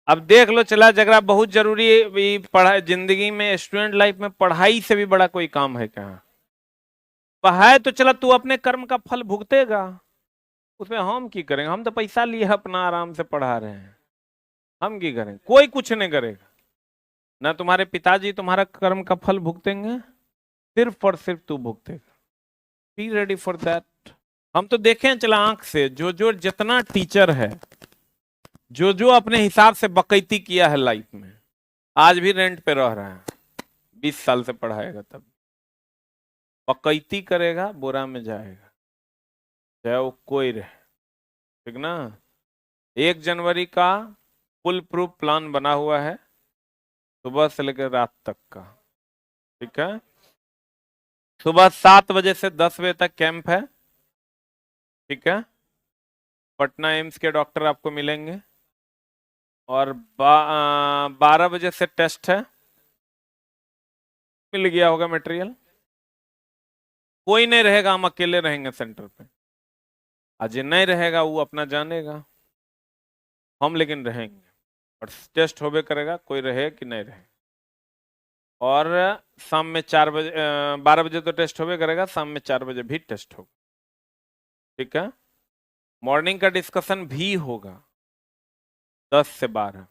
अब देख लो, चला जगरा बहुत जरूरी है पढ़ाई जिंदगी में, स्टूडेंट लाइफ में पढ़ाई से भी बड़ा कोई काम है क्या? पढ़ाई तो चला तू अपने कर्म का फल भुगतेगा, उसमें हम की करेंगे? हम तो पैसा लिए अपना आराम से पढ़ा रहे हैं, हम की करेंगे? कोई कुछ नहीं करेगा। ना तुम्हारे पिताजी तुम्हारा कर्म का फल भुगतेंगे, सिर्फ और सिर्फ तू भुगतेगा। Be ready for that. हम तो देखें चला आंख से, जो जो जितना टीचर है, जो जो अपने हिसाब से बकैती किया है लाइफ में, आज भी रेंट पे रह रहा है। 20 साल से पढ़ाएगा तब बकैती करेगा, बुरा में जाएगा, चाहे वो कोई रहे। ठीक ना? 1 जनवरी का फुल प्रूफ प्लान बना हुआ है, सुबह से लेकर रात तक का। ठीक है? सुबह 7 बजे से 10 बजे तक कैंप है। ठीक है? पटना एम्स के डॉक्टर आपको मिलेंगे। और 12 बजे से टेस्ट है। मिल गया होगा मटेरियल। कोई नहीं रहेगा, हम अकेले रहेंगे सेंटर पे। अजय नहीं रहेगा, वो अपना जानेगा, हम लेकिन रहेंगे। और टेस्ट होबे करेगा, कोई रहे कि नहीं रहे। और शाम में 4 बजे, 12 बजे तो टेस्ट होबे करेगा, शाम में 4 बजे भी टेस्ट होगा। ठीक है? मॉर्निंग का डिस्कशन भी होगा 10 से 12।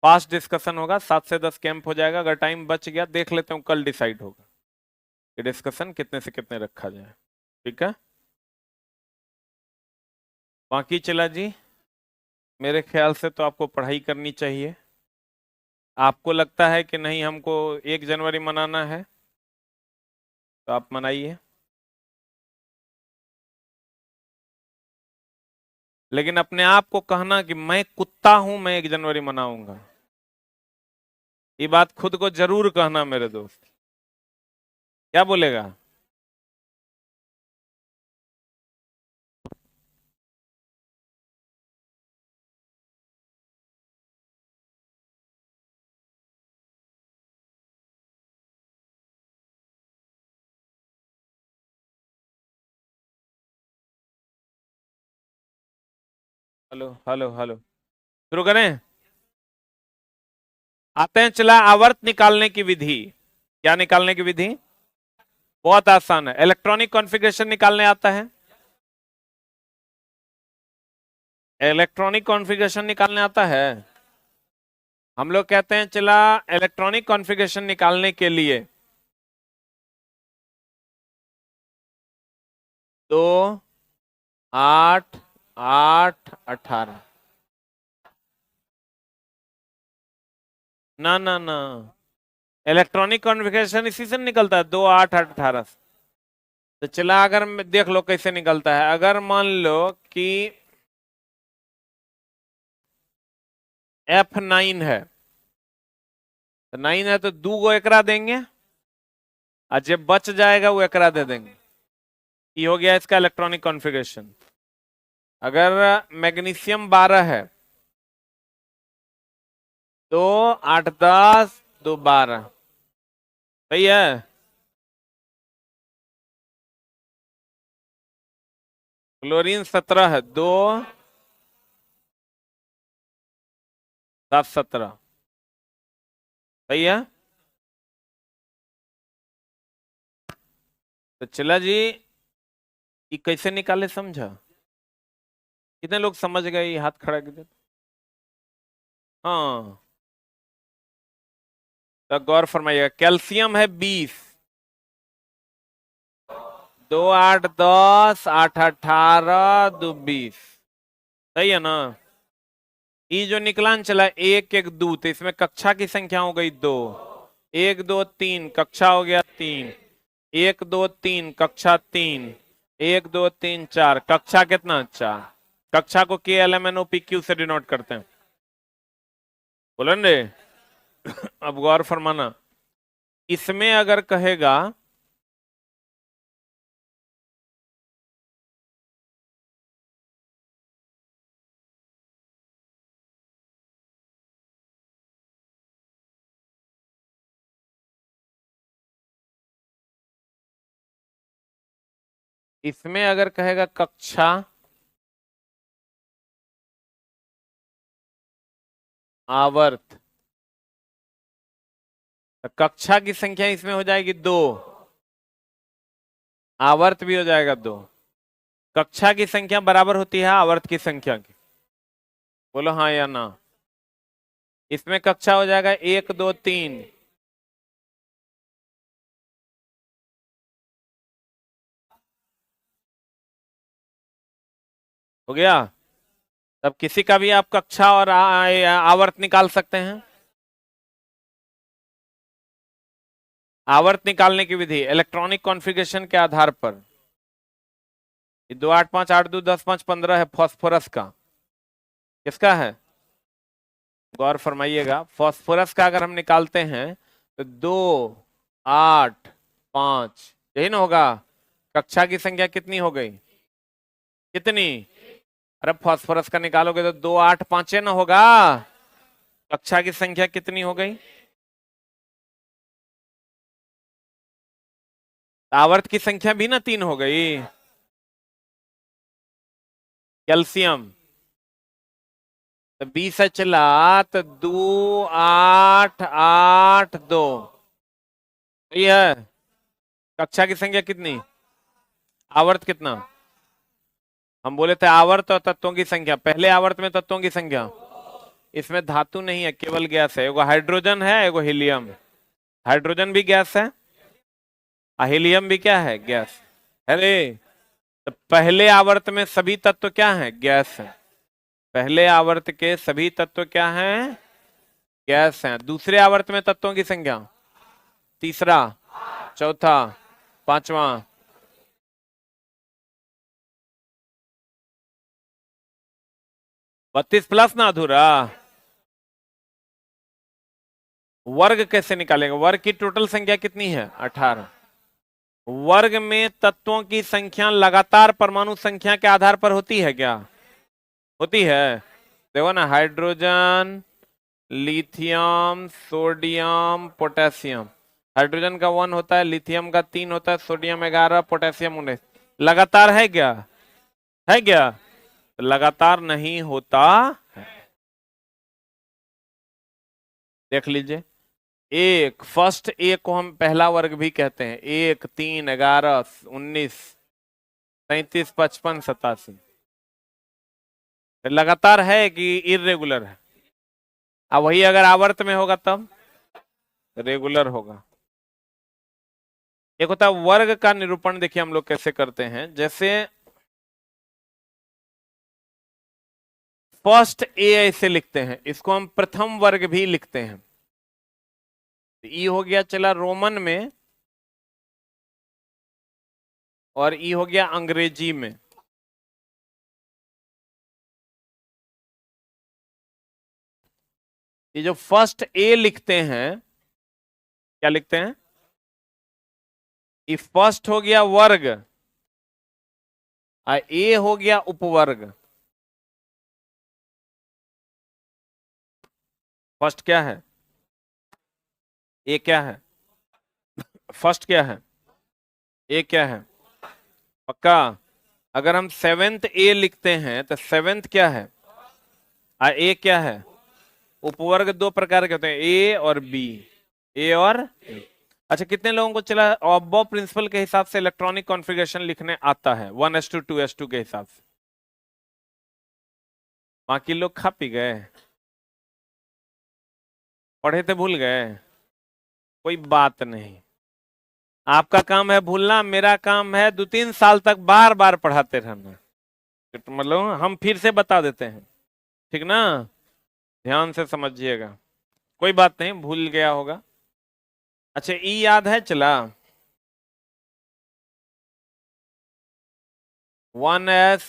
फास्ट डिस्कशन होगा, 7 से 10 कैंप हो जाएगा। अगर टाइम बच गया देख लेते हैं, कल डिसाइड होगा कि डिस्कशन कितने से कितने रखा जाए। ठीक है? बाकी चला जी, मेरे ख्याल से तो आपको पढ़ाई करनी चाहिए। आपको लगता है कि नहीं हमको 1 जनवरी मनाना है, तो आप मनाइए, लेकिन अपने आप को कहना कि मैं कुत्ता हूं, मैं 1 जनवरी मनाऊंगा, ये बात खुद को जरूर कहना मेरे दोस्त। क्या बोलेगा? Hello hello hello. शुरू करें? आते हैं, चला आवर्त निकालने की विधि। क्या निकालने की विधि? बहुत आसान है। इलेक्ट्रॉनिक कॉन्फ़िगरेशन निकालने आता है? इलेक्ट्रॉनिक कॉन्फ़िगरेशन निकालने आता है? हम लोग कहते हैं चला इलेक्ट्रॉनिक कॉन्फ़िगरेशन निकालने के लिए 2, 8, 8, 18। ना ना ना, इलेक्ट्रॉनिक कॉन्फ़िगरेशन इसी से निकलता है, 2, 8, 18। तो चला अगर देख लो कैसे निकलता है। अगर मान लो कि F9 है, तो 9 है तो 2 एकरा देंगे, और जब बच जाएगा वो एकरा दे देंगे। ये हो गया इसका इलेक्ट्रॉनिक कॉन्फ़िगरेशन। अगर मैग्नीशियम 12 है तो 8, 10, 2, 12। सही है? क्लोरीन 17 है, 2, 7, 17। सही है? तो चला जी, ये कैसे निकाले समझा? कितने लोग समझ गए? ये हाथ खड़ा कर दे। हाँ, तो गौर फरमाइएगा। कैल्शियम है 20, 2, 8, 10, 8, 18, 2, 20। सही है ना? ये जो निकला न चला 1, 1, 2, तो इसमें कक्षा की संख्या हो गई 2। 1, 2, 3 कक्षा हो गया 3। 1, 2, 3 कक्षा 3। 1, 2, 3, 4 कक्षा कितना? 4। कक्षा को KLMNOPQ से डिनोट करते हैं। बोलन रे। अब गौर फरमाना, इसमें अगर कहेगा इसमें अगर कहेगा कक्षा आवर्त। तो कक्षा की संख्या इसमें हो जाएगी 2, आवर्त भी हो जाएगा 2। कक्षा की संख्या बराबर होती है आवर्त की संख्या की। बोलो हाँ या ना। इसमें कक्षा हो जाएगा 1 2 3। हो गया। तब किसी का भी आप कक्षा और आवर्त निकाल सकते हैं। आवर्त निकालने की विधि इलेक्ट्रॉनिक कॉन्फ़िगरेशन के आधार पर। 2 8 5 8 2 10 5 15 है फास्फोरस का। किसका है? गौर फरमाइएगा, फास्फोरस का अगर हम निकालते हैं तो 2 8 5 यही ना होगा। कक्षा की संख्या कितनी हो गई? कितनी? अरे फास्फोरस का निकालोगे तो 2 8 5 ना होगा। कक्षा की संख्या कितनी हो गई? आवर्त की संख्या भी ना 3 हो गई। कैल्शियम तो 20 से चला तो 2 8 8 2 ये है। कक्षा की संख्या कितनी? आवर्त कितना? हम बोले थे आवर्त और तत्वों की संख्या। पहले आवर्त में तत्वों की संख्या, इसमें धातु नहीं है, केवल गैस है। एगो हाइड्रोजन है, एगो हीलियम। हाइड्रोजन भी गैस है, हीलियम भी क्या है? गैस। अरे तो पहले आवर्त में सभी तत्व क्या हैं? गैस है। पहले आवर्त के सभी तत्व क्या हैं? गैस हैं। दूसरे आवर्त में तत्वों की संख्या, तीसरा, चौथा, पांचवा। बत्तीस प्लस ना अधूरा। वर्ग कैसे निकालेंगे? वर्ग की टोटल संख्या कितनी है? 18। वर्ग में तत्वों की संख्या लगातार परमाणु संख्या के आधार पर होती है क्या? होती है। देखो ना, hydrogen, lithium, sodium, potassium. Hydrogen का 1 होता है, लिथियम का 3 होता है, सोडियम 11, पोटेशियम 19। लगातार है क्या? है क्या? लगातार नहीं होता। देख लीजिए, एक फर्स्ट एक को हम पहला वर्ग भी कहते हैं। 1 3 11 19 37 55 87। लगातार है कि इरेगुलर है? अब वही अगर आवर्त में होगा तब रेगुलर होगा। एक होता है वर्ग का निरूपण। देखिए हम लोग कैसे करते हैं। जैसे फर्स्ट ए ऐसे लिखते हैं, इसको हम प्रथम वर्ग भी लिखते हैं। ई हो गया चला रोमन में, और ई हो गया अंग्रेजी में। ये जो फर्स्ट ए लिखते हैं, क्या लिखते हैं? ये फर्स्ट हो गया वर्ग, और ए हो गया उपवर्ग। फर्स्ट क्या है? ए क्या है? फर्स्ट क्या है? ए क्या है? पक्का? अगर हम सेवेंथ ए लिखते हैं तो सेवेंथ क्या है? ए क्या है? उपवर्ग दो प्रकार के होते हैं, ए और बी। ए और A। अच्छा, कितने लोगों को चला ऑब्बो प्रिंसिपल के हिसाब से इलेक्ट्रॉनिक कॉन्फ़िगरेशन लिखने आता है? 1:2 2:2 के हिसाब से। बाकी लोग खा पी गए, पढ़े थे भूल गए। कोई बात नहीं, आपका काम है भूलना, मेरा काम है 2-3 साल तक बार बार पढ़ाते रहना। तो मतलब हम फिर से बता देते हैं, ठीक ना? ध्यान से समझिएगा। कोई बात नहीं, भूल गया होगा। अच्छा, ई याद है चला? 1s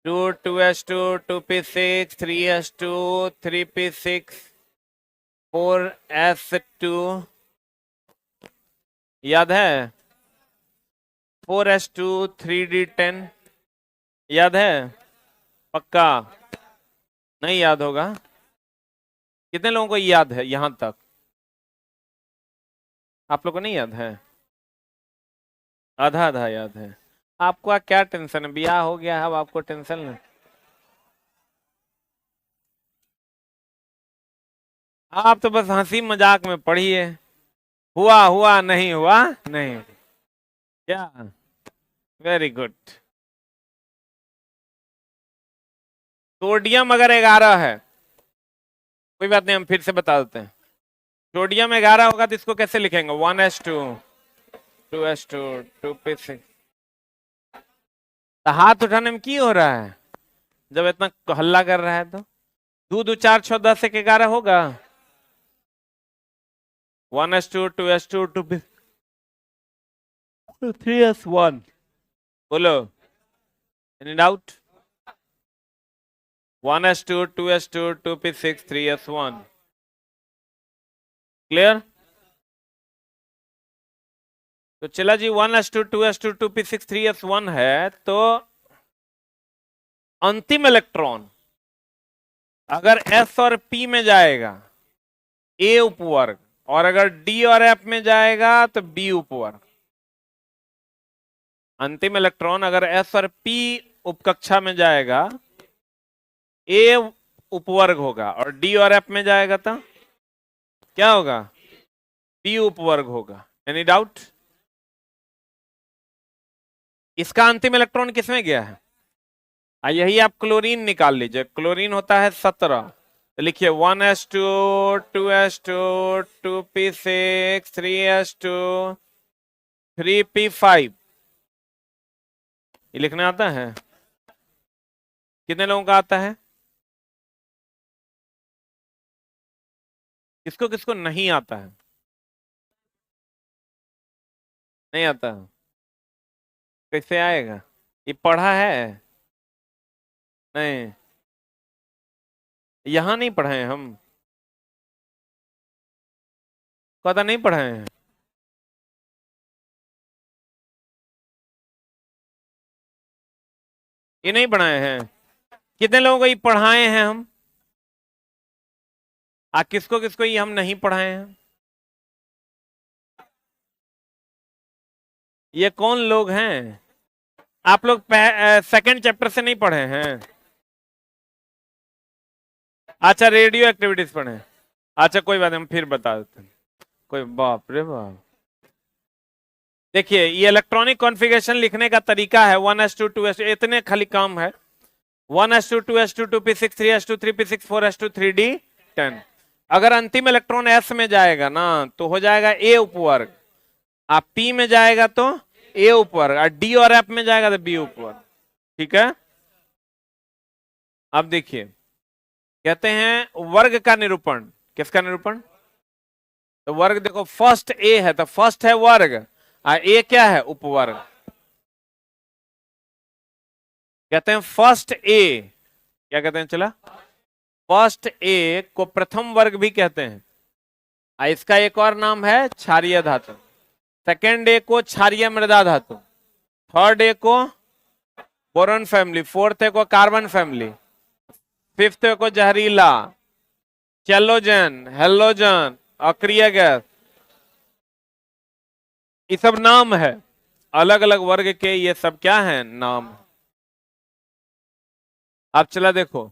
2 2s2 2p6 3s2 3p6 4s2 याद है? 4s2 3d10 याद है? पक्का? नहीं याद होगा। कितने लोगों को याद है यहां तक? आप लोगों को नहीं याद है? आधा आधा याद है। आपको क्या टेंशन है? ब्याह हो गया है, अब आपको टेंशन नहीं। आप तो बस हंसी मजाक में पढ़िए, हुआ हुआ नहीं हुआ नहीं। क्या? Very good. सोडियम अगर 11 है, कोई बात नहीं, हम फिर से बता देते हैं। सोडियम 11 होगा तो इसको कैसे लिखेंगे? 1s2 2s2 2p6। तो हाथ उठाने में की हो रहा है जब इतना हल्ला कर रहा है? तो दो दो चार छह 10 एक 11 होगा। 1s2 2s2 2p 3s1। बोलो, any doubt? 1s2 2s2 2p6 3s1। Clear? तो चला जी, 1s2 2s2 2p6 3s1 है, तो अंतिम इलेक्ट्रॉन अगर s और p में जाएगा a उपवर्ग, और अगर d और f में जाएगा तो b उपवर्ग। अंतिम इलेक्ट्रॉन अगर s और p उपकक्षा में जाएगा a उपवर्ग होगा, और d और f में जाएगा तो क्या होगा? b उपवर्ग होगा। Any doubt? इसका अंतिम इलेक्ट्रॉन किसमें गया है? यही आप क्लोरीन निकाल लीजिए। क्लोरीन होता है 17, तो लिखिए 1s2 2s2 2p6 3s2 3p5। ये लिखना आता है? कितने लोगों का आता है? किसको किसको नहीं आता है? नहीं आता? कैसे आएगा? ये पढ़ा है? नहीं, यहां नहीं पढ़े हैं हम। पता नहीं पढ़े हैं? ये नहीं पढ़ाए हैं? कितने लोगों को ये पढ़ाए हैं हम? किसको किसको ये हम नहीं पढ़ाए हैं? ये कौन लोग हैं? आप लोग सेकंड चैप्टर से नहीं पढ़े हैं? अच्छा, रेडियो एक्टिविटीज पढ़े? अच्छा कोई बात नहीं, हम फिर बता देते हैं। कोई, बाप रे बाप। देखिए, ये इलेक्ट्रॉनिक कॉन्फ़िगरेशन लिखने का तरीका है 1s2 2s2, इतने खाली काम है। 1s2 2s2 2p6 3s2 3p6 4s2 3d10। अगर अंतिम इलेक्ट्रॉन s में जाएगा ना तो हो जाएगा a उपवर्ग, आप p में जाएगा तो a उपवर्ग, और d और f में जाएगा तो b उपवर्ग। ठीक है? अब देखिए, कहते हैं वर्ग का निरूपण। किसका निरूपण? तो वर्ग देखो, फर्स्ट ए है तो फर्स्ट है वर्ग, और ए क्या है? उपवर्ग। कहते हैं फर्स्ट ए, क्या कहते हैं? चला, फर्स्ट ए को प्रथम वर्ग भी कहते हैं, इसका एक और नाम है क्षारीय धातु। सेकेंड ए को क्षारीय मृदा धातु, थर्ड ए को बोरॉन फैमिली, फोर्थ ए को कार्बन फैमिली, फिफ्थ ए को जहरीला, चैलोजन, हेलोजन, अक्रिय गैस। ये सब नाम है, अलग अलग वर्ग के ये सब क्या है? नाम। अब चला देखो,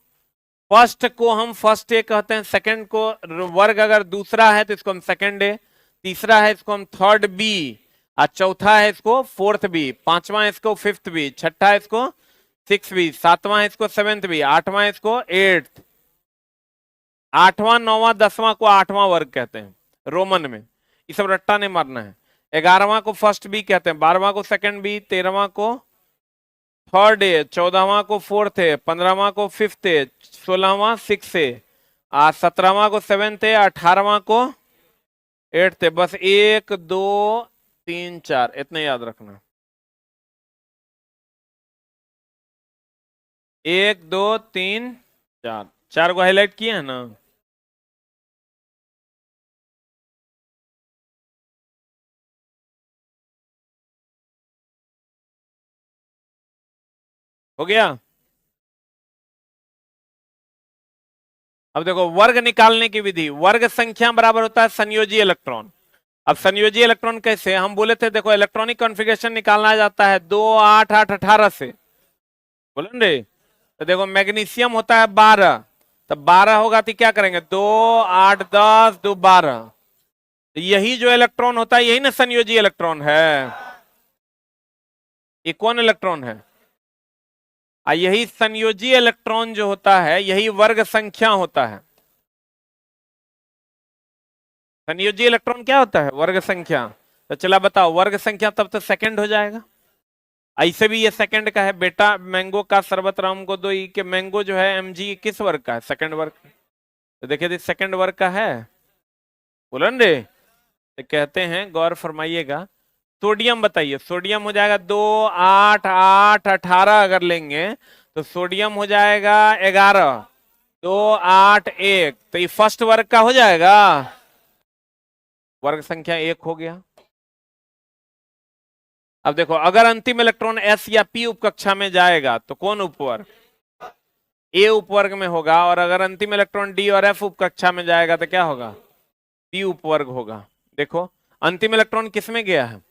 फर्स्ट को हम फर्स्ट ए कहते हैं, सेकंड को वर्ग अगर दूसरा है तो इसको हम सेकंड ए, तीसरा है इसको हम थर्ड बी, और चौथा है इसको फोर्थ बी, पांचवा है इसको फिफ्थ बी, छठा है इसको सिक्स बी, सातवां है इसको सेवेंथ बी, आठवां है इसको एट्थ, आठवां नौवां 10वां को आठवां वर्ग कहते हैं रोमन में। ये सब रट्टा नहीं मारना है। 11वां को फर्स्ट बी कहते हैं, 12वां को सेकंड बी, 13वां को थर्ड है, 14वां को फोर्थ है, 15वां को फिफ्थ है, 16वां सिक्स है, 17वां को सेवेंथ है, 18वां को एट्थ है। बस 1 2 3 4 इतने याद रखना। 1 2 3 4, 4 को हाईलाइट किया है ना? हो गया? अब देखो वर्ग निकालने की विधि। वर्ग संख्या बराबर होता है संयोजी इलेक्ट्रॉन। अब संयोजी इलेक्ट्रॉन कैसे? हम बोले थे देखो, इलेक्ट्रॉनिक कॉन्फ़िगरेशन निकालना जाता है 2 8 8 18 से, बोले रे। तो देखो, मैग्नीशियम होता है 12, तो 12 होगा तो क्या करेंगे, 2 8 10 2 12। तो यही जो इलेक्ट्रॉन होता है यही ना संयोजी इलेक्ट्रॉन है। ये कौन इलेक्ट्रॉन है, यही संयोजी इलेक्ट्रॉन जो होता है यही वर्ग संख्या होता है। संयोजी इलेक्ट्रॉन क्या होता है, वर्ग संख्या। तो चला बताओ, वर्ग संख्या तब तो सेकंड हो जाएगा। ऐसे भी ये सेकंड का है बेटा, मैंगो का शरबत राम को दो, कि मैंगो जो है एमजी किस वर्ग का है, सेकंड वर्ग। तो देखिए सेकंड वर्ग का है, बोलन रे। तो कहते हैं गौर फरमाइएगा, सोडियम बताइए, सोडियम हो जाएगा 2 8 8 18 अगर लेंगे तो सोडियम हो जाएगा 11 2 8 1। तो ये फर्स्ट वर्ग का हो जाएगा, वर्ग संख्या 1 हो गया। अब देखो अगर अंतिम इलेक्ट्रॉन एस या पी उपकक्षा में जाएगा तो कौन उपवर्ग, ए उपवर्ग में होगा, और अगर अंतिम इलेक्ट्रॉन डी और एफ उपकक्षा में जाएगा तो क्या होगा, पी उपवर्ग होगा। देखो अंतिम इलेक्ट्रॉन किस में गया है,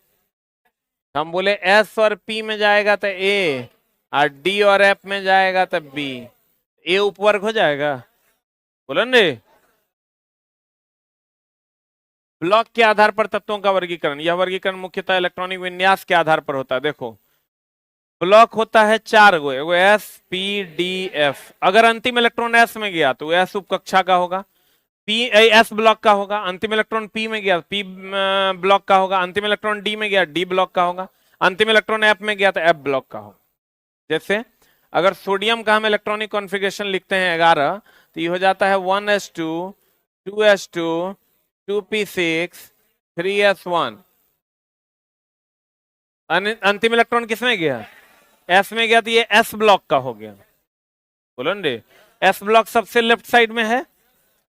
हम बोले एस और पी में जाएगा तो ए, और डी और एफ में जाएगा तो बी, ए उपवर्ग हो जाएगा, बोलो रे। ब्लॉक के आधार पर तत्वों का वर्गीकरण, यह वर्गीकरण मुख्यतः इलेक्ट्रॉनिक विन्यास के आधार पर होता है। देखो ब्लॉक होता है 4 गो, एगो एस पी डी एफ। अगर अंतिम इलेक्ट्रॉन एस में गया तो एस उपकक्षा का होगा, पी एस ब्लॉक का होगा। अंतिम इलेक्ट्रॉन पी में गया पी ब्लॉक का होगा। अंतिम इलेक्ट्रॉन डी में गया डी ब्लॉक का होगा। अंतिम इलेक्ट्रॉन एफ में गया तो एफ ब्लॉक का होगा। जैसे अगर सोडियम का हम इलेक्ट्रॉनिक कॉन्फ़िगरेशन लिखते हैं 11, तो ये हो जाता है 1s2 2s2 2p6 3s1। अंतिम इलेक्ट्रॉन किसमें गया, एस में गया, तो ये एस ब्लॉक का हो गया, बोलो रे। एस ब्लॉक सबसे लेफ्ट साइड में है।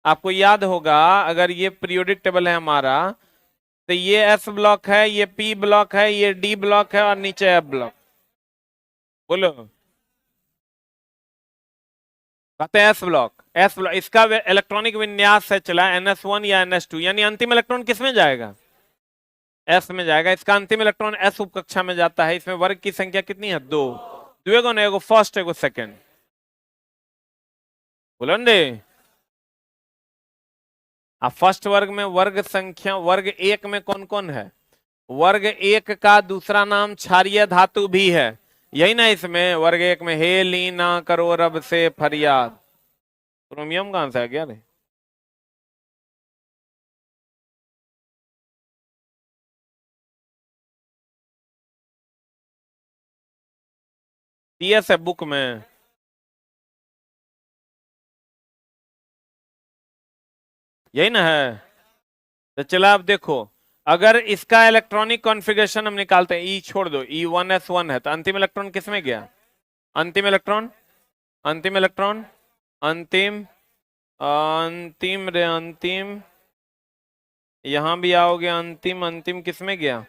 आपको याद होगा अगर ये पीरियोडिक टेबल है हमारा, तो ये एस ब्लॉक है, ये पी ब्लॉक है, ये डी ब्लॉक है, और नीचे एफ ब्लॉक। बोलो कहते हैं एस ब्लॉक, एस ब्लॉक इसका इलेक्ट्रॉनिक विन्यास है चला NS1 या NS2, यानी अंतिम इलेक्ट्रॉन किसमें जाएगा, एस में जाएगा। इसका अंतिम इलेक्ट्रॉन एस उपकक्षा में जाता है। इसमें वर्ग की संख्या कितनी है, 2, दुएगो ने, एगो फर्स्ट एगो सेकंड, बोलो रे। अब फर्स्ट वर्ग में वर्ग संख्या, वर्ग 1 में कौन कौन है, वर्ग 1 का दूसरा नाम क्षारीय धातु भी है, यही ना। इसमें वर्ग 1 में हे लीना करो रब से फरियाद, क्रोमियम कहां से आ गया रे। टीएस है बुक में, यही ना है। तो चला अब देखो, अगर इसका इलेक्ट्रॉनिक कॉन्फ़िगरेशन हम निकालते हैं, ई छोड़ दो, E1S1 है, तो अंतिम इलेक्ट्रॉन किसमें गया, अंतिम इलेक्ट्रॉन, अंतिम इलेक्ट्रॉन, अंतिम अंतिम रे अंतिम, यहां भी आओगे अंतिम, अंतिम किसमें गया,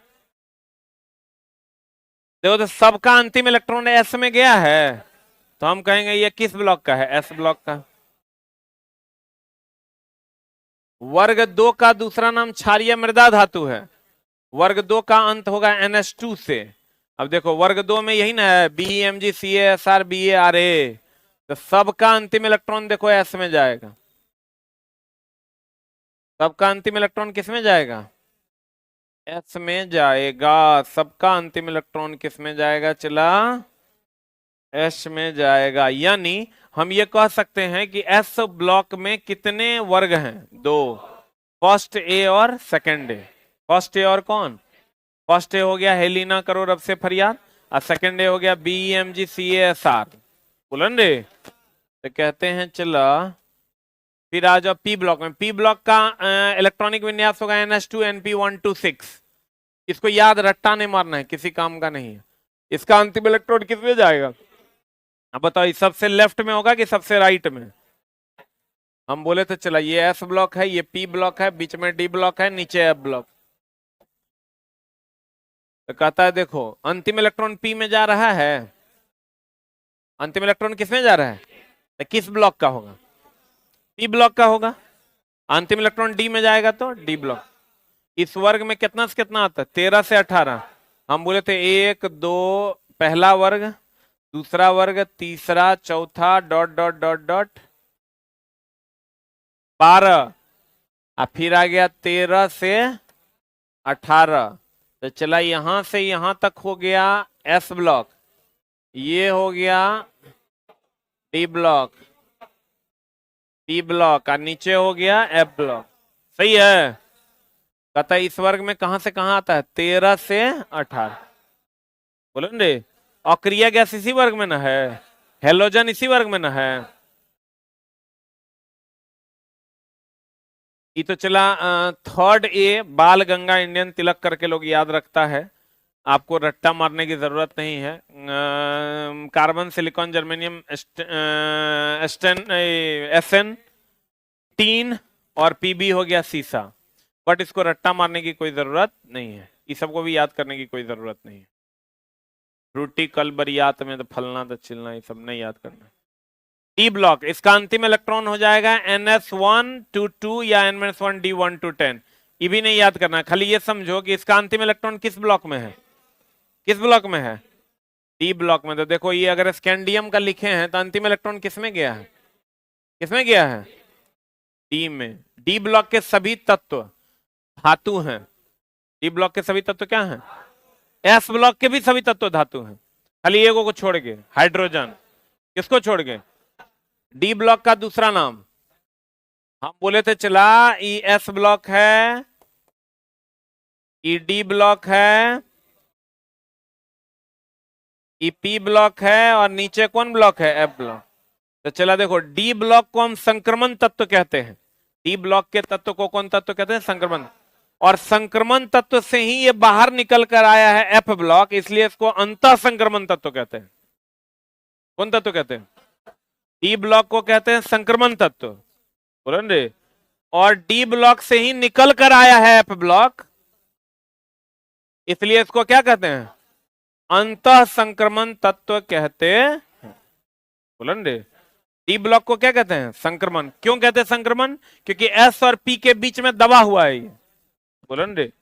देखो तो सबका अंतिम इलेक्ट्रॉन एस में गया है, तो हम कहेंगे ये किस ब्लॉक का है, एस ब्लॉक का। वर्ग 2 का दूसरा नाम क्षारीय मृदा धातु है, वर्ग 2 का अंत होगा NS2 से। अब देखो वर्ग 2 में यही ना है, BEMG CaSr BaRa, तो सबका अंतिम इलेक्ट्रॉन देखो एस में जाएगा, सबका अंतिम इलेक्ट्रॉन किस में जाएगा, एस में जाएगा। सबका अंतिम इलेक्ट्रॉन किस में जाएगा, चला एस में जाएगा। यानी हम ये कह सकते हैं कि एस ब्लॉक में कितने वर्ग हैं, 2, फर्स्ट ए और सेकंड ए। फर्स्ट ए और कौन, फर्स्ट ए हो गया हेलिना करो रब से फरियाद, और सेकंड ए हो गया BEMG CaSr, बोलन रे। तो कहते हैं चला फिर आ जाओ पी ब्लॉक में। पी ब्लॉक का इलेक्ट्रॉनिक विन्यास होगा NS2 NP126। इसको याद रट्टा नहीं मारना है, किसी काम का नहीं है। इसका अंतिम इलेक्ट्रॉन किस में जाएगा, अब बताओ सबसे लेफ्ट में होगा कि सबसे राइट में। हम बोले तो चला ये एस ब्लॉक है, ये पी ब्लॉक है, बीच में डी ब्लॉक है, नीचे एफ ब्लॉक। तो कहता है देखो अंतिम इलेक्ट्रॉन पी में जा रहा है, अंतिम इलेक्ट्रॉन किस में जा रहा है, तो किस ब्लॉक का होगा, पी ब्लॉक का होगा। अंतिम इलेक्ट्रॉन डी में जाएगा तो डी ब्लॉक। इस वर्ग में कितना से कितना आता है, 13 से 18। हम बोले थे 1 2 पहला वर्ग, दूसरा वर्ग, तीसरा, चौथा, डॉट डॉट डॉट डॉट, 12, और फिर आ गया 13 से 18। तो चला यहां से यहां तक हो गया एस ब्लॉक, ये हो गया डी ब्लॉक, पी ब्लॉक, और नीचे हो गया एफ ब्लॉक। सही है। कहता है इस वर्ग में कहां से कहां आता है, 13 से 18। बोलो रे, और क्रिया गैस इसी वर्ग में ना है, हेलोजन इसी वर्ग में ना है। ये तो चला थर्ड ए, बाल गंगा इंडियन तिलक करके लोग याद रखता है, आपको रट्टा मारने की जरूरत नहीं है। Carbon silicon germanium SN tin और पीबी हो गया सीसा, बट इसको रट्टा मारने की कोई जरूरत नहीं है, इस सबको भी याद करने की कोई जरूरत नहीं है। फ्रूटी कलबरियात में तो फलना तो चिलना, ये सब नहीं याद करना। डी ब्लॉक, इसका अंतिम इलेक्ट्रॉन हो जाएगा NS1 2 या N-1D1 to 10। ये भी नहीं याद करना, खाली ये समझो कि इसका अंतिम इलेक्ट्रॉन किस ब्लॉक में है, किस ब्लॉक में है, डी ब्लॉक में। तो देखो ये अगर स्कैंडियम का लिखे हैं तो अंतिम इलेक्ट्रॉन किसमें गया है, किसमें गया है, डी में। डी ब्लॉक के सभी तत्व धातु हैं, डी ब्लॉक के सभी तत्व क्या हैं, एस ब्लॉक के भी सभी तत्व धातु हैं, खाली एगो को छोड़ के, हाइड्रोजन। किसको छोड़ के, डी ब्लॉक का दूसरा नाम हम बोले थे चला, ई एस ब्लॉक है, ई डी ब्लॉक है, ई पी ब्लॉक है, और नीचे कौन ब्लॉक है, एफ ब्लॉक। तो चला देखो, डी ब्लॉक को हम संक्रमण तत्व कहते हैं, डी ब्लॉक के तत्व को कौन तत्व कहते हैं, संक्रमण। और संक्रमण तत्व से ही ये बाहर निकल कर आया है एफ ब्लॉक, इसलिए इसको अंतः संक्रमण तत्व कहते हैं। कौन तत्व कहते हैं, डी ब्लॉक को कहते हैं संक्रमण तत्व, बोलो रे। और डी ब्लॉक से ही निकल कर आया है एफ ब्लॉक, इसलिए इसको क्या कहते हैं, अंतः संक्रमण तत्व कहते हैं, बोलो रे। डी ब्लॉक को क्या कहते हैं, संक्रमण। क्यों कहते हैं संक्रमण, क्योंकि एस और पी के बीच में दबा हुआ है ये, बोलो रे,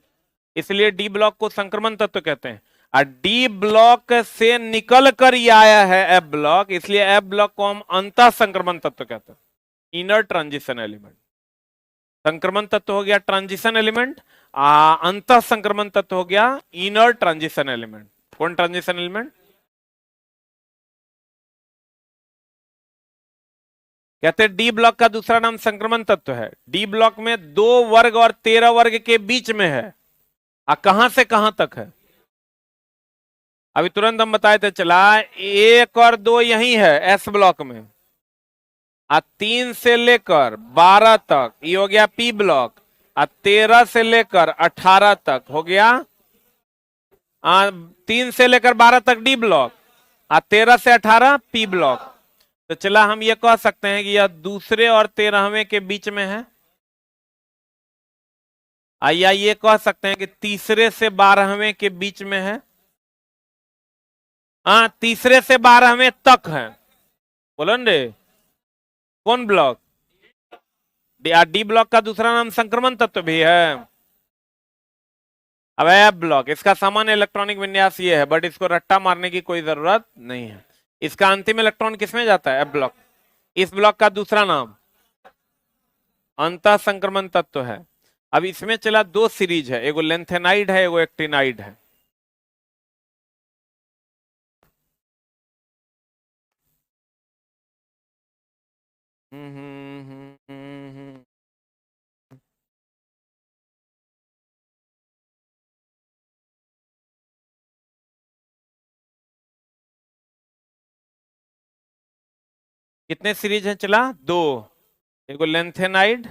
इसलिए डी ब्लॉक को संक्रमण तत्व कहते हैं। और डी ब्लॉक से निकल कर ये आया है एफ ब्लॉक, इसलिए एफ ब्लॉक को हम अंतः संक्रमण तत्व कहते हैं, इनर ट्रांजिशन एलिमेंट। संक्रमण तत्व हो गया ट्रांजिशन एलिमेंट, अंतः संक्रमण तत्व हो गया इनर ट्रांजिशन एलिमेंट। कौन ट्रांजिशन एलिमेंट, कहते हैं डी ब्लॉक का दूसरा नाम संक्रमण तत्व है। डी ब्लॉक में 2 वर्ग और 13 वर्ग के बीच में है, कहां से कहां तक है, अभी तुरंत हम बताए थे चला, 1 और 2 यही है एस ब्लॉक में, 3 से लेकर 12 तक ये हो गया पी ब्लॉक, 13 से लेकर 18 तक हो गया, 3 से लेकर 12 तक डी ब्लॉक, 13 से 18 पी ब्लॉक। तो चला हम ये कह सकते हैं कि यह दूसरे और 13वें के बीच में है, या ये कह सकते हैं कि तीसरे से 12वें के बीच में है, तीसरे से 12वें तक है, बोलो रे। कौन ब्लॉक, डी ब्लॉक का दूसरा नाम संक्रमण तत्व भी है। अब एफ ब्लॉक, इसका सामान्य इलेक्ट्रॉनिक विन्यास ये है, बट इसको रट्टा मारने की कोई जरूरत नहीं है। इसका अंतिम इलेक्ट्रॉन किसमें जाता है, एफ ब्लॉक। इस ब्लॉक का दूसरा नाम अंतः संक्रमण तत्व है। अब इसमें चला 2 सीरीज है, एगो लेंथेनाइड है, एगो एक्टिनाइड है। कितने सीरीज हैं चला, 2, एगो लेंथेनाइड,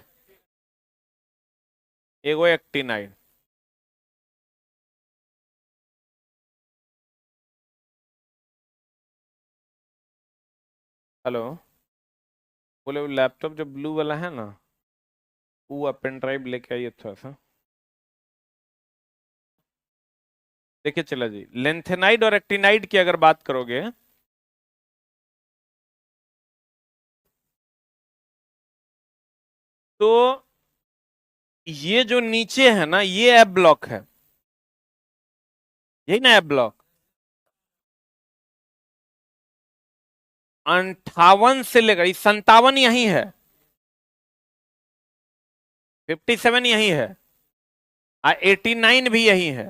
एगो एक्टिनाइड। हेलो, बोले वो लैपटॉप जो ब्लू वाला है ना, वो पेन ड्राइव लेके आइए थोड़ा सा। देखिए चला जी, लेंथेनाइड और एक्टिनाइड की अगर बात करोगे तो ये जो नीचे है ना, ये एफ ब्लॉक है, यही ना एफ ब्लॉक। 58 से लेकर 57 यही है, 57 यही है, 89 भी यही है।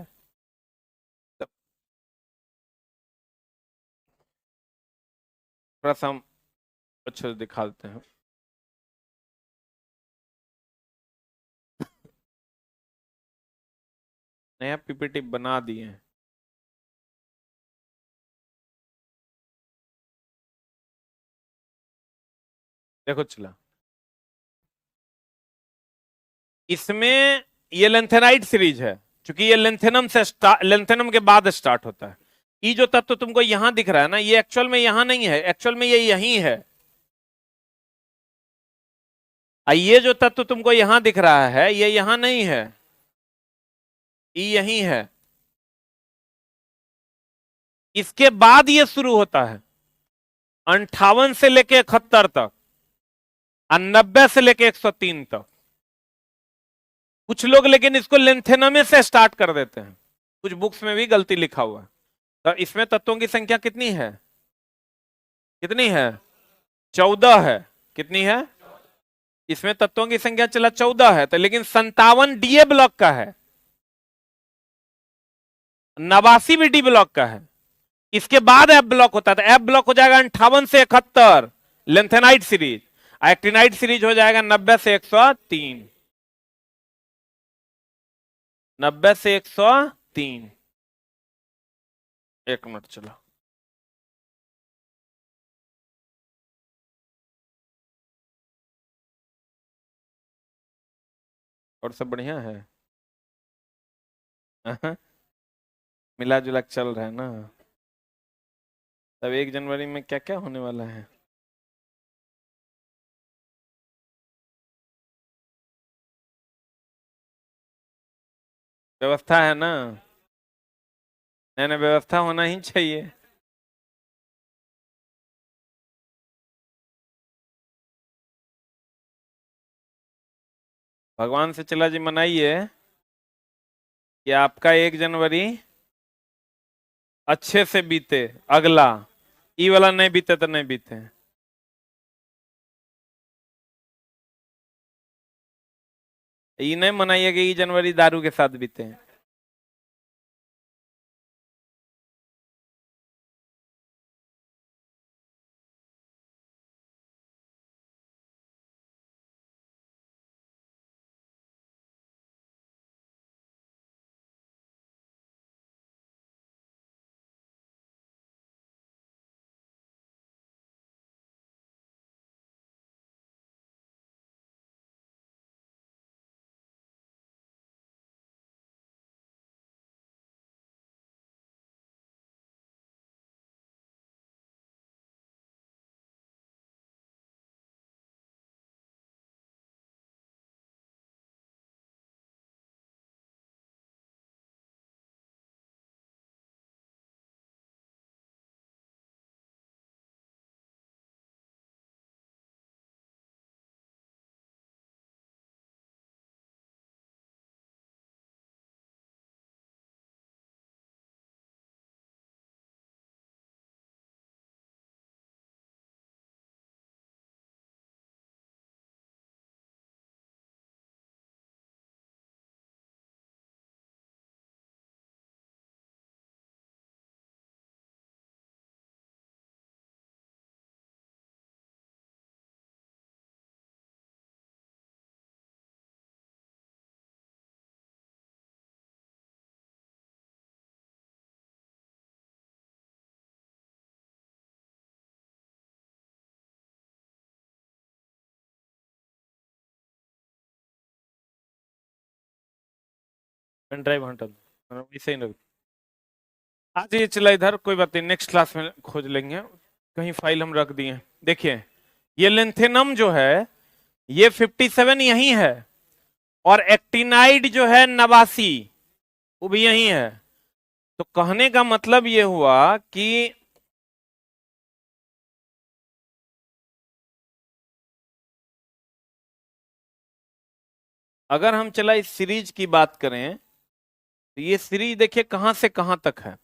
थोड़ा सा हम अच्छे से दिखा देते हैं। नया पीपीटी बना दिए हैं। देखो चला, इसमें ये लेंथेनाइड सीरीज है, क्योंकि ये लेंथेनम से लेंथेनम के बाद स्टार्ट होता है। ये जो तत्व तुमको यहां दिख रहा है ना, ये एक्चुअल में यहां नहीं है, एक्चुअल में ये यहीं है। ये जो तत्व तुमको यहां दिख रहा है, ये यहां नहीं है, ये यहीं है। इसके बाद ये शुरू होता है 58 से लेके 71 तक और 90 से लेके 103 तक। कुछ लोग लेकिन इसको लेंथेनमे से स्टार्ट कर देते हैं, कुछ बुक्स में भी गलती लिखा हुआ है। तो इसमें तत्वों की संख्या कितनी है, कितनी है? 14 है। कितनी है? इसमें तत्वों की संख्या चला 14 है, तो लेकिन 57 डीए ब्लॉक का है, 89 भी डी ब्लॉक का है। इसके बाद एफ ब्लॉक होता है, तो एफ ब्लॉक हो जाएगा 58 से 71 लेंथेनाइड सीरीज, एक्टिनाइड सीरीज हो जाएगा 90 से 103, 90 से 103। एक मिनट चलो, और सब बढ़िया है। मिला जुला के चल रहा है ना। तब 1 जनवरी में क्या क्या होने वाला है? व्यवस्था है ना? नहीं नहीं, व्यवस्था होना ही चाहिए। भगवान से चला जी मनाइए कि आपका 1 जनवरी अच्छे से बीते, अगला ई वाला नहीं बीते तो नहीं बीते। ये नहीं मनाइए कि 1 जनवरी दारू के साथ बीते हैं। पेन ड्राइव हटा दो, इसे ही रख। आज ये चला इधर, कोई बात नहीं, नेक्स्ट क्लास में खोज लेंगे, कहीं फाइल हम रख दिए। देखिए ये लेंथेनम जो है ये 57 यही है, और एक्टिनाइड जो है 89 वो भी यही है। तो कहने का मतलब ये हुआ कि अगर हम चला इस सीरीज की बात करें, तो ये सीरीज देखिए कहां से कहां तक है।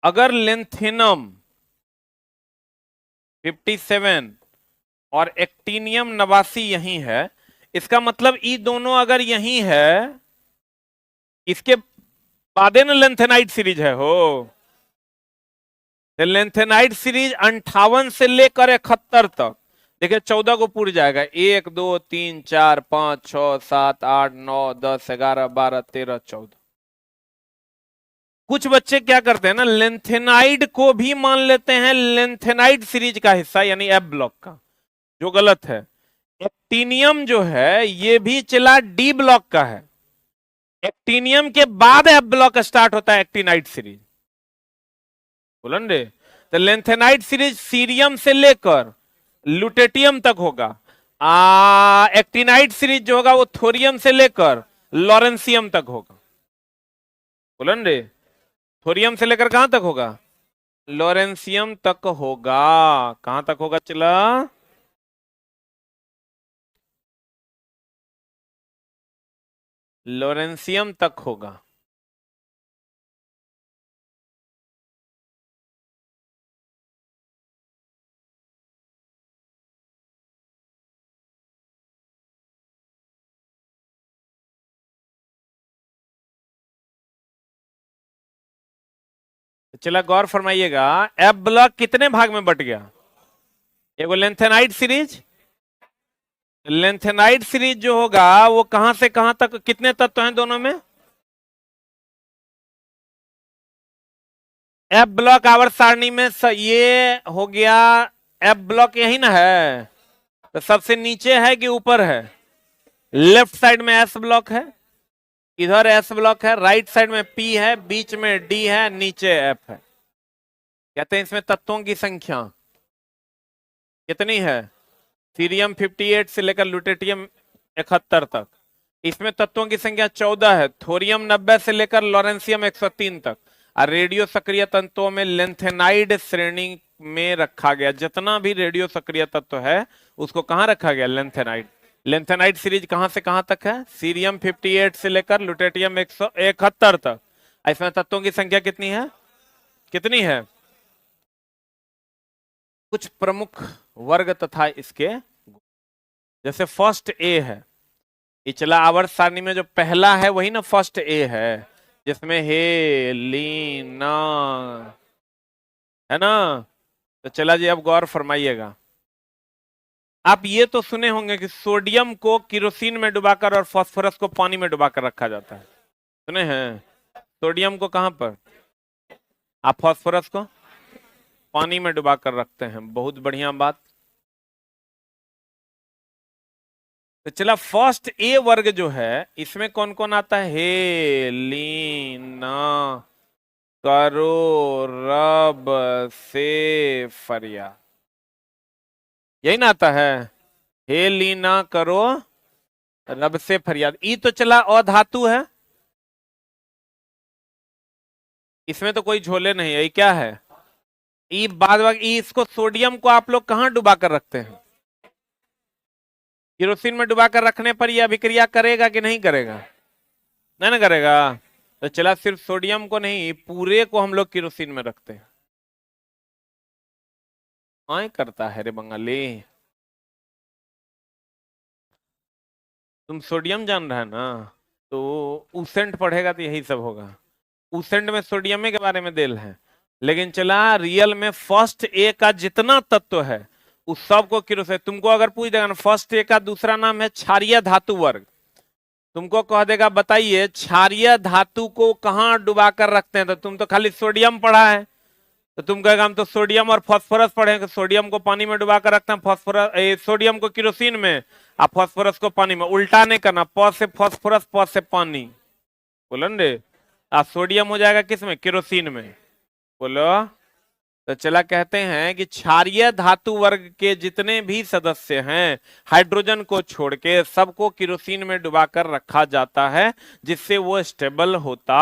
अगर लेंथेनम 57 और एक्टिनियम 89 यही है, इसका मतलब ई दोनों अगर यही है, इसके बादे न लेंथेनाइट सीरीज है हो। लेंथेनाइट सीरीज 58 से लेकर 71 तक, देखिए 14 को पूर जाएगा। 1 2 3 4 5 6 7 8 9 10 11 12 13 14। कुछ बच्चे क्या करते हैं ना, लेंथेनाइड को भी मान लेते हैं लेंथेनाइड सीरीज का हिस्सा, यानी एफ ब्लॉक का, जो गलत है। एक्टिनियम जो है ये भी चला डी ब्लॉक का है। एक्टिनियम के बाद एफ ब्लॉक स्टार्ट होता है एक्टिनाइड सीरीज, बोलन रे। तो लेंथेनाइड सीरीज सीरियम से लेकर लुटेटियम तक होगा। एक्टिनाइड सीरीज जो होगा वो थोरियम से लेकर लॉरेंसियम तक होगा, बोलन रे। थोरियम से लेकर कहां तक होगा? लॉरेंसियम तक होगा। कहां तक होगा चला? लॉरेंसियम तक होगा। चला गौर फरमाइएगा, एफ ब्लॉक कितने भाग में बट गया? एगो लेंथेनाइड सीरीज, लेंथेनाइड सीरीज जो होगा वो कहां से कहां तक, कितने तत्व हैं दोनों में? एफ ब्लॉक आवर्त सारणी में ये हो गया। एफ ब्लॉक यही ना है, तो सबसे नीचे है कि ऊपर है? लेफ्ट साइड में एस ब्लॉक है, इधर एस ब्लॉक है, राइट साइड में पी है, बीच में डी है, नीचे एफ है। कहते हैं इसमें तत्वों की संख्या कितनी है? सीरियम 58 से लेकर लुटेटियम 71 तक। इसमें तत्वों की संख्या 14 है। थोरियम 90 से लेकर लॉरेंसियम 103 तक। और रेडियो सक्रिय तत्वों में लेंथेनाइड श्रेणी में रखा गया। जितना भी रेडियो सक्रिय तत्व है उसको कहां रखा गया? लेंथेनाइड। लेंथेनाइड सीरीज कहां से कहां तक है? सीरियम 58 से लेकर लुटेटियम 171 तक। इसमें तत्वों की संख्या कितनी है? कितनी है? कुछ प्रमुख वर्ग तथा इसके, जैसे फर्स्ट ए है, इचला आवर्त सारणी में जो पहला है वही ना फर्स्ट ए है, जिसमें हे लीना है ना। तो चला जी, अब गौर फरमाइएगा। आप ये तो सुने होंगे कि सोडियम को किरोसिन में डुबाकर और फास्फोरस को पानी में डुबाकर रखा जाता है, सुने हैं? सोडियम को कहां पर, आप फास्फोरस को पानी में डुबाकर रखते हैं। बहुत बढ़िया बात। तो चला, फर्स्ट ए वर्ग जो है इसमें कौन कौन आता है? हे लीना करो रब से फरियाद, यही ना आता है? हे लीना करो रब से फरियाद। ई तो चला अधातु है, इसमें तो कोई झोले नहीं है। ये क्या है? ई बाद ई, इसको सोडियम को आप लोग कहां डुबा कर रखते हैं? किरोसिन में डुबाकर रखने पर यह अभिक्रिया करेगा कि नहीं करेगा? नहीं ना करेगा। तो चला, सिर्फ सोडियम को नहीं, पूरे को हम लोग किरोसिन में रखते हैं। आए करता है रे बंगाली। तुम सोडियम जान रहा है ना, तो उसेंट पढ़ेगा तो यही सब होगा। उसेंट में सोडियम के बारे में देल है, लेकिन चला रियल में फर्स्ट ए का जितना तत्व है उस सब को किरोसिन। तुमको अगर पूछ देगा ना फर्स्ट ए का दूसरा नाम है क्षारीय धातु वर्ग, तुमको कह देगा बताइए क्षारीय धातु को कहां डुबा कर रखते हैं, तो तुम तो खाली सोडियम पढ़ा है, तो तुम कहेगा हम तो सोडियम और फास्फोरस पढ़े हैं। सोडियम को पानी में डुबा कर रखते हैं, फास्फोरस सोडियम को किरोसिन में, और फास्फोरस को पानी में। उल्टा नहीं करना, प से फास्फोरस, प से पानी, बोलन रे। सोडियम हो जाएगा किसमें? किरोसिन में, बोलो। तो चला, कहते हैं कि क्षारीय धातु वर्ग के जितने भी सदस्य हैं हाइड्रोजन को छोड़ के सबको किरोसिन में डुबाकर रखा जाता है, जिससे वो स्टेबल होता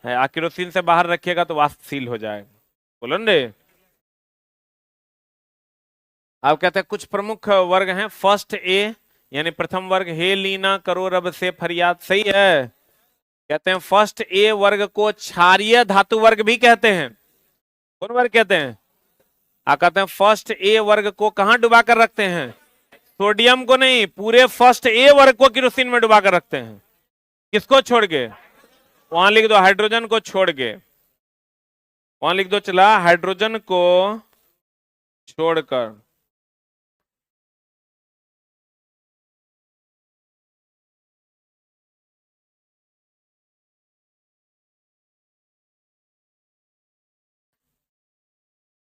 है। किरोसिन से बाहर रखिएगा तो वाष्पशील हो जाएगा, बोलो रे। आप कहते हैं कुछ प्रमुख वर्ग हैं। फर्स्ट ए यानी प्रथम वर्ग, हे लीना करो रब से फरियाद, सही है। कहते हैं फर्स्ट ए वर्ग को क्षारीय धातु वर्ग भी कहते हैं। कौन वर्ग कहते हैं? आप कहते हैं फर्स्ट ए वर्ग को कहां डुबा कर रखते हैं? सोडियम को नहीं, पूरे फर्स्ट ए वर्ग को केरोसिन में डुबा कर रखते हैं। किसको छोड़ के? वहां लिख दो हाइड्रोजन को छोड़ के, वहां लिख दो चला हाइड्रोजन को छोड़कर।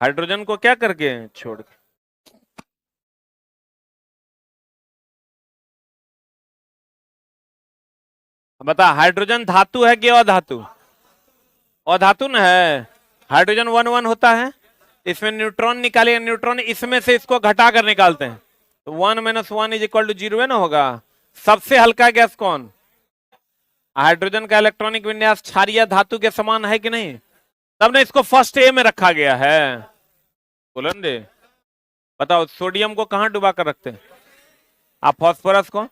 हाइड्रोजन को क्या करके? छोड़ के। बता, हाइड्रोजन धातु है कि अधातु? अधातु न है। हाइड्रोजन 1 1 होता है, इसमें न्यूट्रॉन निकालिए, न्यूट्रॉन इसमें से इसको घटा कर निकालते हैं, तो 1 - 1 = 0 है ना होगा। सबसे हल्का गैस कौन? हाइड्रोजन का इलेक्ट्रॉनिक विन्यास क्षारीय धातु के समान है कि नहीं? तब ने इसको फर्स्ट ए में रखा गया है। बोलन दे। बताओ सोडियम को कहां डुबा कर रखते हैं? आप फास्फोरस को?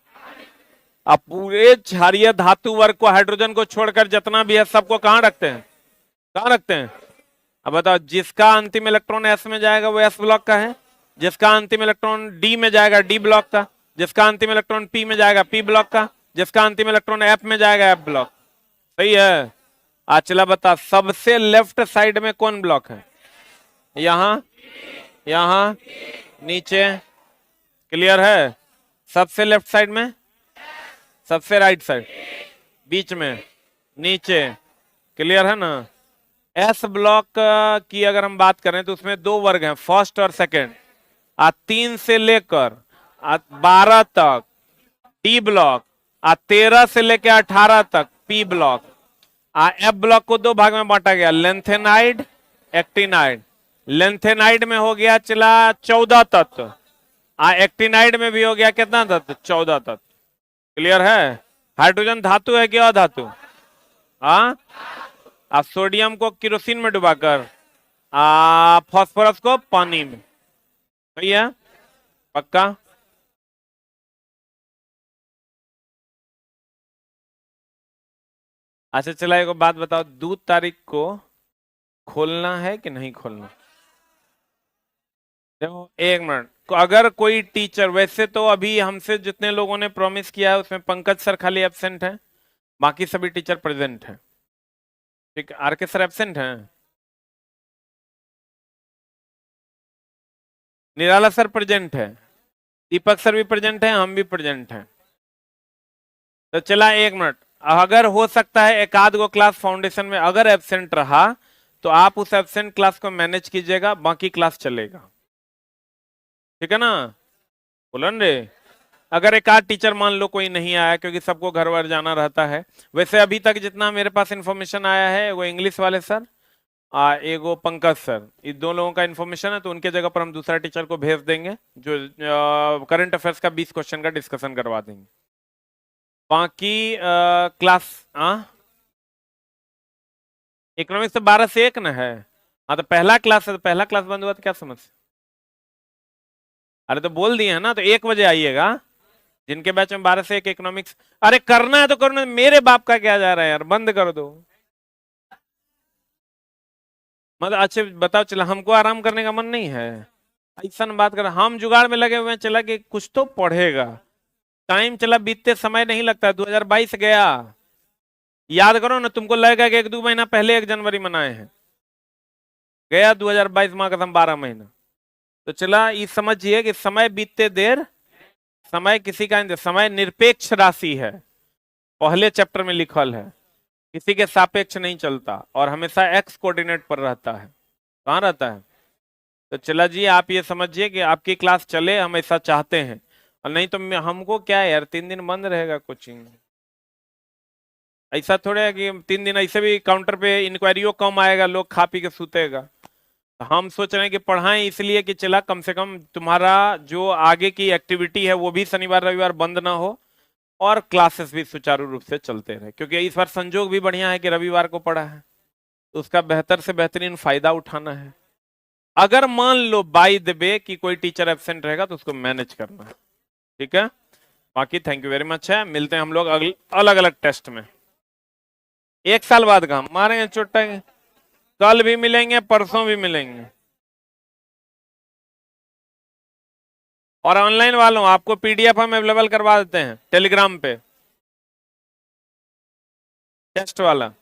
आप पूरे क्षारीय धातु वर्ग को, हाइड्रोजन को छोड़कर जितना भी है सबको कहां रखते हैं? कहां रखते हैं? अब बताओ, जिसका अंतिम इलेक्ट्रॉन एस में जाएगा वो एस ब्लॉक का है, जिसका अंतिम इलेक्ट्रॉन डी में जाएगा डी ब्लॉक का, जिसका अंतिम इलेक्ट्रॉन पी में जाएगा पी ब्लॉक का, जिसका अंतिम इलेक्ट्रॉन एफ में जाएगा एफ ब्लॉक। सही है। आज चला बता, सबसे लेफ्ट साइड में कौन ब्लॉक है? यहां, यहां, नीचे। क्लियर है? सबसे लेफ्ट साइड में, सबसे राइट साइड, बीच में, नीचे। क्लियर है ना? एस ब्लॉक की अगर हम बात करें तो उसमें दो वर्ग हैं, फर्स्ट और सेकंड। 3 से लेकर 12 तक डी ब्लॉक, 13 से लेकर 18 तक पी ब्लॉक। एफ ब्लॉक को दो भाग में बांटा गया, लेंथेनाइड, एक्टिनाइड। लेंथेनाइड में हो गया चला 14 तत्व, एक्टिनाइड में भी हो गया कितना तत्व? 14 तत्व। क्लियर है? हाइड्रोजन धातु है कि अधातु? हाँ। आप सोडियम को केरोसिन में डुबाकर, फास्फोरस को पानी में। सही है? पक्का? अच्छा चला, एक बात बताओ, 2 तारीख को खोलना है कि नहीं खोलना? देखो 1 मिनट, अगर कोई टीचर, वैसे तो अभी हमसे जितने लोगों ने प्रॉमिस किया है उसमें पंकज सर खाली एब्सेंट है, बाकी सभी टीचर प्रेजेंट हैं। ठीक है, आर के सर एब्सेंट हैं, निराला सर प्रेजेंट है, दीपक सर भी प्रेजेंट है, हम भी प्रेजेंट हैं। तो चला 1 मिनट, अगर हो सकता है एक आध गो क्लास फाउंडेशन में अगर एब्सेंट रहा तो आप उस एब्सेंट क्लास को मैनेज कीजिएगा, बाकी क्लास चलेगा। ठीक है ना? बोलन रे। अगर एक आध टीचर मान लो कोई नहीं आया क्योंकि सबको घर वर जाना रहता है, वैसे अभी तक जितना मेरे पास इंफॉर्मेशन आया है, वो इंग्लिश वाले सर, एगो पंकज सर, इन 2 लोगों का इंफॉर्मेशन है, तो उनके जगह पर हम दूसरा टीचर को भेज देंगे जो करंट अफेयर्स का 20 क्वेश्चन का डिस्कशन करवा देंगे। बाकी क्लास इकोनॉमिक्स तो 12 से 1 ना है। हाँ तो पहला क्लास है, तो पहला क्लास बंद हुआ तो क्या समस्या? अरे तो बोल दिए है ना, तो 1 बजे आइएगा, जिनके बैच में 12 से 1 इकोनॉमिक्स। अरे करना है तो करना, मेरे बाप का क्या जा रहा है यार, बंद कर दो। मतलब अच्छे बताओ, चला हमको आराम करने का मन नहीं है, ऐसा बात कर, हम जुगाड़ में लगे हुए हैं, चला कि कुछ तो पढ़ेगा। टाइम चला बीतते समय नहीं लगता, 2022 गया, याद करो ना, तुमको लगेगा कि 1-2 महीना पहले 1 जनवरी मनाए हैं, गया 2022 माह कसम 12 महीना। तो चला ये समझिए कि समय बीतते देर, समय किसी का, समय निरपेक्ष राशि है, पहले चैप्टर में लिखल है, किसी के सापेक्ष नहीं चलता और हमेशा एक्स कोऑर्डिनेट पर रहता है। कहाँ रहता है? तो चला जी, आप ये समझिए कि आपकी क्लास चले, हम ऐसा चाहते हैं, और नहीं तो हमको क्या है यार, 3 दिन बंद रहेगा कोचिंग, ऐसा थोड़े है कि 3 दिन ऐसे भी काउंटर पे इंक्वायरियों कम आएगा, लोग खा पी के सूतेगा। हम सोच रहे हैं कि पढ़ाएं इसलिए कि चला कम से कम तुम्हारा जो आगे की एक्टिविटी है वो भी शनिवार रविवार बंद ना हो और क्लासेस भी सुचारू रूप से चलते रहे, क्योंकि इस बार संजोग भी बढ़िया है कि रविवार को पढ़ा है, तो उसका बेहतर से बेहतरीन फायदा उठाना है। अगर मान लो बाय द वे कि कोई टीचर एब्सेंट रहेगा तो उसको मैनेज करना है। ठीक है? बाकी थैंक यू वेरी मच है, मिलते हैं हम लोग अलग अलग टेस्ट में। 1 साल बाद का हम मारेंगे चुट्टा, कल भी मिलेंगे, परसों भी मिलेंगे। और ऑनलाइन वालों आपको पीडीएफ हम अवेलेबल करवा देते हैं टेलीग्राम पे, टेस्ट वाला।